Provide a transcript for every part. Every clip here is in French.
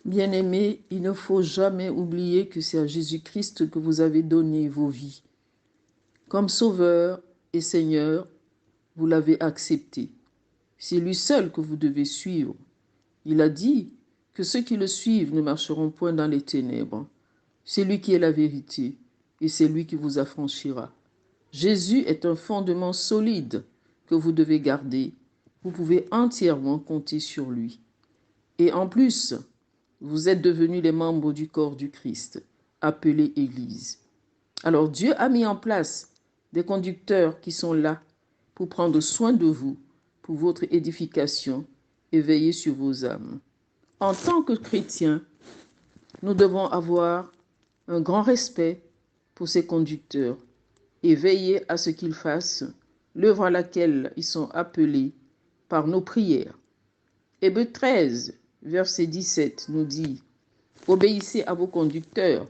Bien-aimés, il ne faut jamais oublier que c'est à Jésus-Christ que vous avez donné vos vies. Comme Sauveur et Seigneur, vous l'avez accepté. C'est lui seul que vous devez suivre. Il a dit que ceux qui le suivent ne marcheront point dans les ténèbres. C'est lui qui est la vérité et c'est lui qui vous affranchira. Jésus est un fondement solide que vous devez garder. Vous pouvez entièrement compter sur lui. Et en plus, vous êtes devenus les membres du corps du Christ, appelé Église. Alors Dieu a mis en place des conducteurs qui sont là pour prendre soin de vous, pour votre édification et veiller sur vos âmes. En tant que chrétiens, nous devons avoir un grand respect pour ces conducteurs et veiller à ce qu'ils fassent l'œuvre à laquelle ils sont appelés par nos prières. Hébreux 13, verset 17 nous dit « Obéissez à vos conducteurs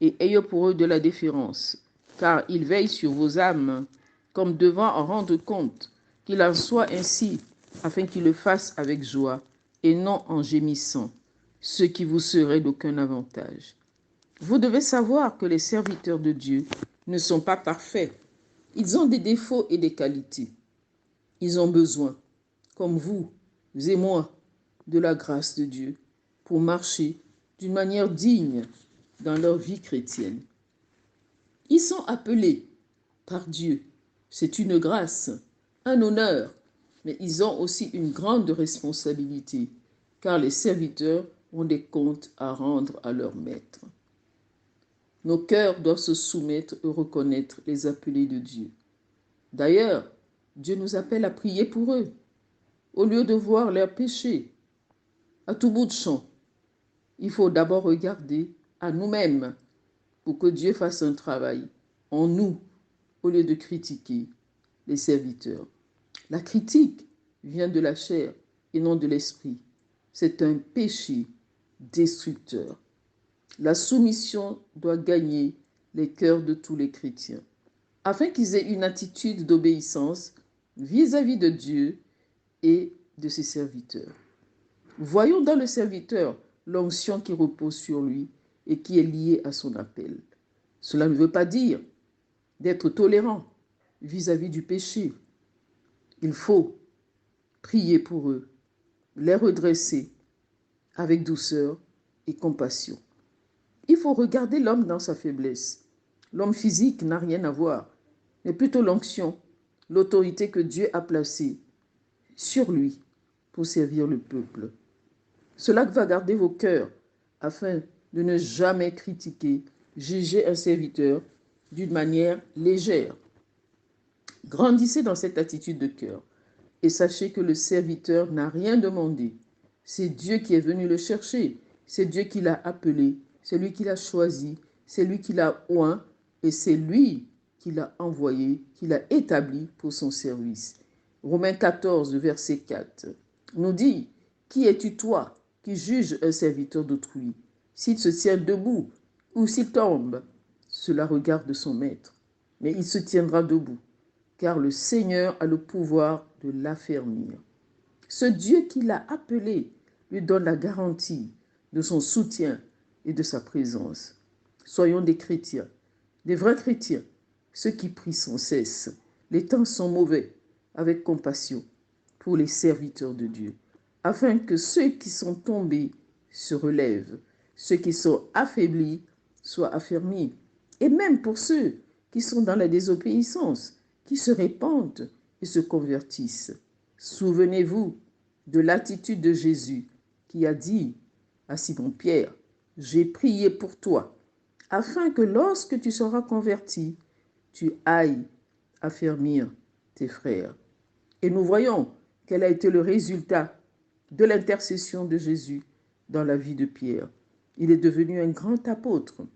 et ayez pour eux de la déférence, car ils veillent sur vos âmes, comme devant en rendre compte, qu'il en soit ainsi, afin qu'ils le fassent avec joie, et non en gémissant, ce qui vous serait d'aucun avantage. » Vous devez savoir que les serviteurs de Dieu ne sont pas parfaits. Ils ont des défauts et des qualités. Ils ont besoin, comme vous et moi, de la grâce de Dieu pour marcher d'une manière digne dans leur vie chrétienne. Ils sont appelés par Dieu. C'est une grâce, un honneur, mais ils ont aussi une grande responsabilité, car les serviteurs ont des comptes à rendre à leur maître. Nos cœurs doivent se soumettre et reconnaître les appelés de Dieu. D'ailleurs, Dieu nous appelle à prier pour eux, au lieu de voir leurs péchés. À tout bout de champ, il faut d'abord regarder à nous-mêmes pour que Dieu fasse un travail en nous, au lieu de critiquer les serviteurs. La critique vient de la chair et non de l'esprit. C'est un péché destructeur. La soumission doit gagner les cœurs de tous les chrétiens, afin qu'ils aient une attitude d'obéissance vis-à-vis de Dieu et de ses serviteurs. Voyons dans le serviteur l'onction qui repose sur lui et qui est liée à son appel. Cela ne veut pas dire d'être tolérant vis-à-vis du péché. Il faut prier pour eux, les redresser avec douceur et compassion. Il faut regarder l'homme dans sa faiblesse. L'homme physique n'a rien à voir, mais plutôt l'onction, l'autorité que Dieu a placée sur lui pour servir le peuple. Cela va garder vos cœurs afin de ne jamais critiquer, juger un serviteur d'une manière légère. Grandissez dans cette attitude de cœur et sachez que le serviteur n'a rien demandé. C'est Dieu qui est venu le chercher, c'est Dieu qui l'a appelé, c'est lui qui l'a choisi, c'est lui qui l'a oint et c'est lui qui l'a envoyé, qui l'a établi pour son service. Romains 14, verset 4 nous dit « Qui es-tu toi qui juges un serviteur d'autrui? S'il se tient debout ou s'il tombe, cela regarde son maître, mais il se tiendra debout, car le Seigneur a le pouvoir de l'affermir. » Ce Dieu qui l'a appelé lui donne la garantie de son soutien et de sa présence. Soyons des chrétiens, des vrais chrétiens, ceux qui prient sans cesse. Les temps sont mauvais, avec compassion pour les serviteurs de Dieu, afin que ceux qui sont tombés se relèvent, ceux qui sont affaiblis soient affermis, et même pour ceux qui sont dans la désobéissance, qui se répandent et se convertissent. Souvenez-vous de l'attitude de Jésus qui a dit à Simon-Pierre, « J'ai prié pour toi, afin que lorsque tu seras converti, tu ailles affermir tes frères. » Et nous voyons quel a été le résultat de l'intercession de Jésus dans la vie de Pierre. Il est devenu un grand apôtre.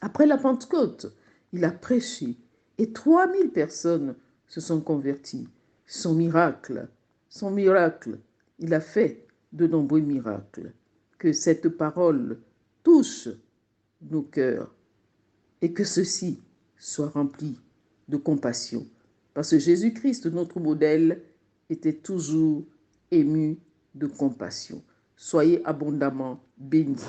Après la Pentecôte, il a prêché et 3000 personnes se sont converties. Son miracle, il a fait de nombreux miracles. Que cette parole touche nos cœurs et que ceci soit rempli de compassion. Parce que Jésus-Christ, notre modèle, était toujours ému de compassion. Soyez abondamment bénis.